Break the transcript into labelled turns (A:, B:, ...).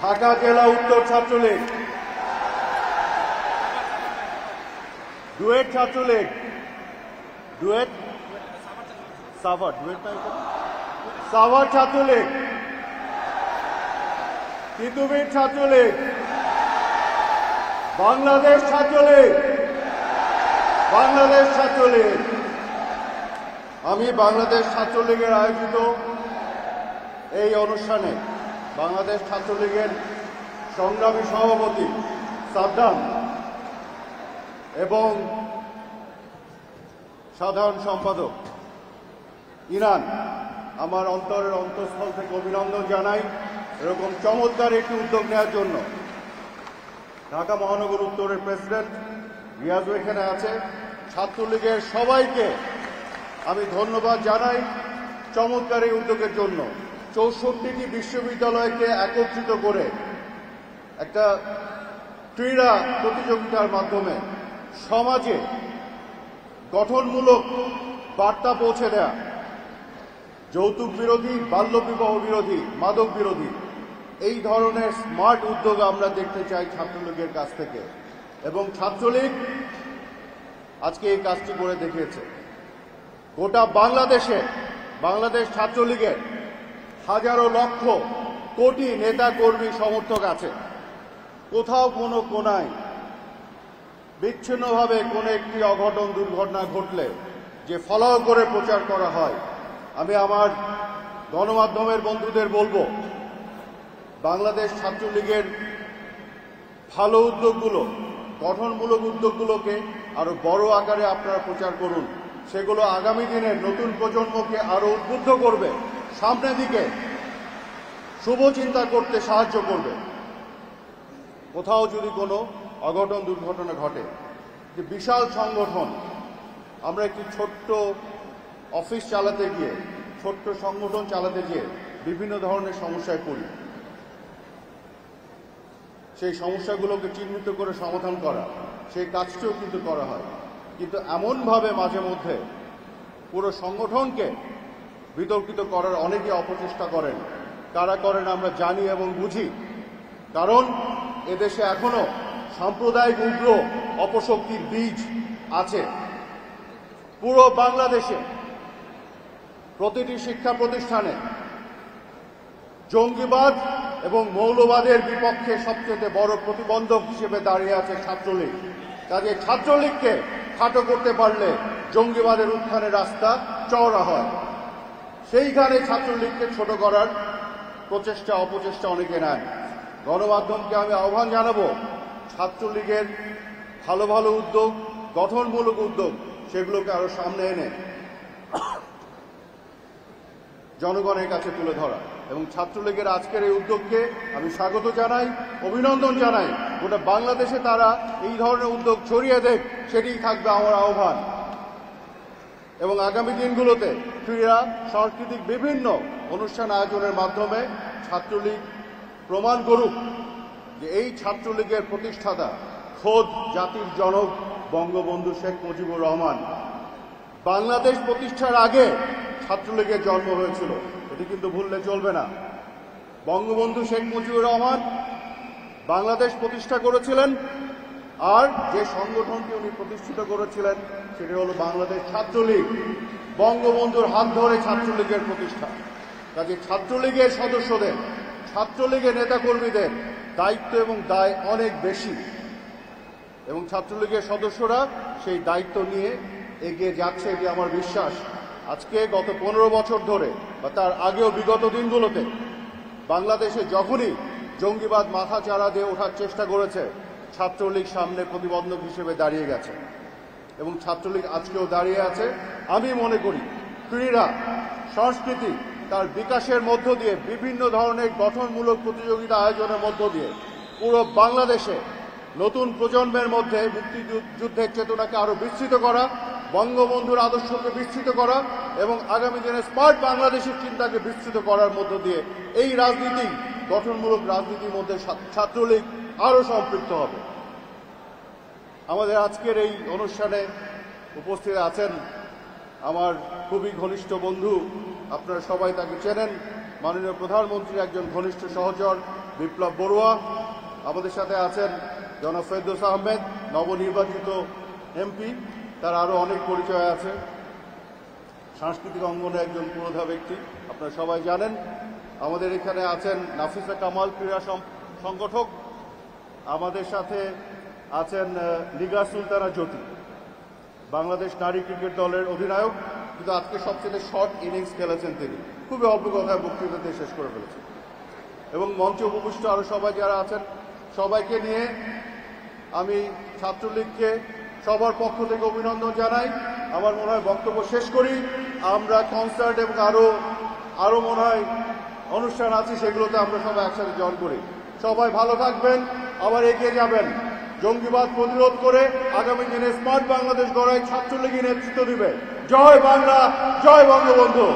A: ঢাকা জেলা উত্তর Chhatra League, duet Chhatra League, duet Savar, Savar Chhatra League, Titumir Chhatra League, Bangladesh Chhatra League, Bangladesh Chhatra League. আমি বাংলাদেশ ছাত্রলীগের আয়োজিত এই অনুষ্ঠানে বাংলাদেশ ছাত্রলীগের সংগ্রামী সভাপতি সাদ্দাম এবং সাধারণ সম্পাদক ইনান আমার অন্তরের অন্তঃস্থল থেকে অভিনন্দন জানাই এরকম চমৎকার একটি উদ্যোগ নেওয়ার জন্য। ঢাকা মহানগর উত্তরের প্রেসিডেন্ট রিয়াজু এখানে আছে। ছাত্রলীগের সবাইকে আমি ধন্যবাদ জানাই চমৎকার এই উদ্যোগের জন্য। 64টি বিশ্ববিদ্যালয়কে একত্রিত করে একটা ক্রীড়া প্রতিযোগিতার মাধ্যমে সমাজে গঠনমূলক বার্তা পৌঁছে দেয়া, যৌতুক বিরোধী, বাল্যবিবাহ বিরোধী, মাদক বিরোধী, এই ধরনের স্মার্ট উদ্যোগ আমরা দেখতে চাই ছাত্রলীগের কাছ থেকে। এবং ছাত্রলীগ আজকে এই কাজটি করে দেখিয়েছে। গোটা বাংলাদেশে বাংলাদেশ ছাত্রলীগের হাজারো লক্ষ কোটি নেতা কর্মী সমর্থক আছে। কোথাও কোনো কোনায় বিচ্ছিন্নভাবে কোনো একটি অঘটন দুর্ঘটনা ঘটলে যে ফলাও করে প্রচার করা হয়, আমি আমার গণমাধ্যমের বন্ধুদের বলবো, বাংলাদেশ ছাত্রলীগের ভালো উদ্যোগগুলো, গঠনমূলক উদ্যোগগুলোকে আরো বড় আকারে আপনারা প্রচার করুন। সেগুলো আগামী দিনের নতুন প্রজন্মকে আরো উদ্বুদ্ধ করবে, সামনের দিকে শুভ চিন্তা করতে সাহায্য করবে। কোথাও যদি কোনো অঘটন দুর্ঘটনা ঘটে, যে বিশাল সংগঠন, আমরা একটি ছোট্ট অফিস চালাতে গিয়ে, ছোট্ট সংগঠন চালাতে গিয়ে বিভিন্ন ধরনের সমস্যায় পড়ি। সেই সমস্যাগুলোকে চিহ্নিত করে সমাধান করা, সেই কাজটিও কিন্তু করা হয়। কিন্তু এমনভাবে মাঝে মধ্যে পুরো সংগঠনকে বিতর্কিত করার অনেকে অপচেষ্টা করেন। কারা করেন আমরা জানি এবং বুঝি, কারণ এদেশে এখনো সাম্প্রদায়িক উগ্র অপশক্তির বীজ আছে। পুরো বাংলাদেশে প্রতিটি শিক্ষা প্রতিষ্ঠানে জঙ্গিবাদ এবং মৌলবাদের বিপক্ষে সবচেয়ে বড় প্রতিবন্ধক হিসেবে দাঁড়িয়ে আছে ছাত্রলীগ। কাজে ছাত্রলীগকে খাটো করতে পারলে জঙ্গিবাদের উত্থানের রাস্তা চওড়া হয়। সেইখানে ছাত্রলীগকে ছোট করার প্রচেষ্টা অপচেষ্টা অনেকে নেন। গণমাধ্যমকে আমি আহ্বান জানাবো, ছাত্রলীগের ভালো ভালো উদ্যোগ, গঠনমূলক উদ্যোগ, সেগুলোকে আরো সামনে এনে জনগণের কাছে তুলে ধরা। এবং ছাত্রলীগের আজকের এই উদ্যোগকে আমি স্বাগত জানাই, অভিনন্দন জানাই। গোটা বাংলাদেশে তারা এই ধরনের উদ্যোগ ছড়িয়ে দেখ, সেটিই থাকবে আমার আহ্বান। এবং আগামী দিনগুলোতে ক্রীড়া, সাংস্কৃতিক বিভিন্ন অনুষ্ঠান আয়োজনের মাধ্যমে ছাত্রলীগ প্রমাণ করুক যে এই ছাত্রলীগের প্রতিষ্ঠাতা খোদ জাতির জনক বঙ্গবন্ধু শেখ মুজিবুর রহমান। বাংলাদেশ প্রতিষ্ঠার আগে ছাত্রলীগের জন্ম হয়েছিল, এটি কিন্তু ভুললে চলবে না। বঙ্গবন্ধু শেখ মুজিবুর রহমান বাংলাদেশ প্রতিষ্ঠা করেছিলেন, আর যে সংগঠনটি উনি প্রতিষ্ঠিত করেছিলেন সেটি হলো বাংলাদেশ ছাত্রলীগ। বঙ্গবন্ধুর হাত ধরে ছাত্রলীগের প্রতিষ্ঠা। কাজে ছাত্রলীগের সদস্যদের, ছাত্রলীগের নেতাকর্মীদের দায়িত্ব এবং দায় অনেক বেশি, এবং ছাত্রলীগের সদস্যরা সেই দায়িত্ব নিয়ে এগিয়ে যাচ্ছে, এটি আমার বিশ্বাস। আজকে গত 15 বছর ধরে বা তার আগেও বিগত দিনগুলোতে বাংলাদেশে যখনই জঙ্গিবাদ মাথা চাড়া দিয়ে ওঠার চেষ্টা করেছে, ছাত্রলীগ সামনে প্রতিবন্ধক হিসেবে দাঁড়িয়ে গেছে এবং ছাত্রলীগ আজকেও দাঁড়িয়ে আছে। আমি মনে করি ক্রীড়া, সংস্কৃতি তার বিকাশের মধ্য দিয়ে, বিভিন্ন ধরনের গঠনমূলক প্রতিযোগিতা আয়োজনের মধ্য দিয়ে পুরো বাংলাদেশে নতুন প্রজন্মের মধ্যে মুক্তিযুদ্ধের চেতনাকে আরো বিস্তৃত করা, বঙ্গবন্ধুর আদর্শকে বিস্তৃত করা এবং আগামী দিনে স্মার্ট বাংলাদেশের চিন্তাকে বিস্তৃত করার মধ্য দিয়ে এই রাজনীতি, গঠনমূলক রাজনীতির মধ্যে ছাত্রলীগ আরো সম্পৃক্ত হবে। আমাদের আজকের এই অনুষ্ঠানে উপস্থিত আছেন আমার খুবই ঘনিষ্ঠ বন্ধু, আপনারা সবাই তাকে চেনেন, মাননীয় প্রধানমন্ত্রীর একজন ঘনিষ্ঠ সহচর বিপ্লব বড়ুয়া, আমাদের সাথে আছেন জনাব ফেরদৌস আহমেদ, নবনির্বাচিত এমপি, তার আরও অনেক পরিচয় আছে। সাংস্কৃতিক অঙ্গনে একজন পুরোধা ব্যক্তি, আপনারা সবাই জানেন। আমাদের এখানে আছেন নাফিসা কামাল, ক্রীড়া সংগঠক। আমাদের সাথে আছেন লিগা সুলতানা জ্যোতি, বাংলাদেশ নারী ক্রিকেট দলের অধিনায়ক, কিন্তু আজকে সবচেয়ে শর্ট ইনিংস খেলেছেন তিনি, খুবই অল্প কথায় বক্তৃতা দিয়ে শেষ করে ফেলেছেন। এবং মঞ্চে উপবিষ্ট আরও সবাই যারা আছেন, সবাইকে নিয়ে আমি ছাত্রলীগকে সবার পক্ষ থেকে অভিনন্দন জানাই। আমার মনে হয় বক্তব্য শেষ করি, আমরা কনসার্ট এবং আরও মনে হয় অনুষ্ঠান আছে, সেগুলোতে আমরা সবাই একসাথে জয়েন করি। সবাই ভালো থাকবেন, আবার এগিয়ে যাবেন। জঙ্গিবাদ প্রতিরোধ করে আগামী দিনে স্মার্ট বাংলাদেশ গড়ায় ছাত্রলীগই নেতৃত্ব দিবে। জয় বাংলা, জয় বঙ্গবন্ধু।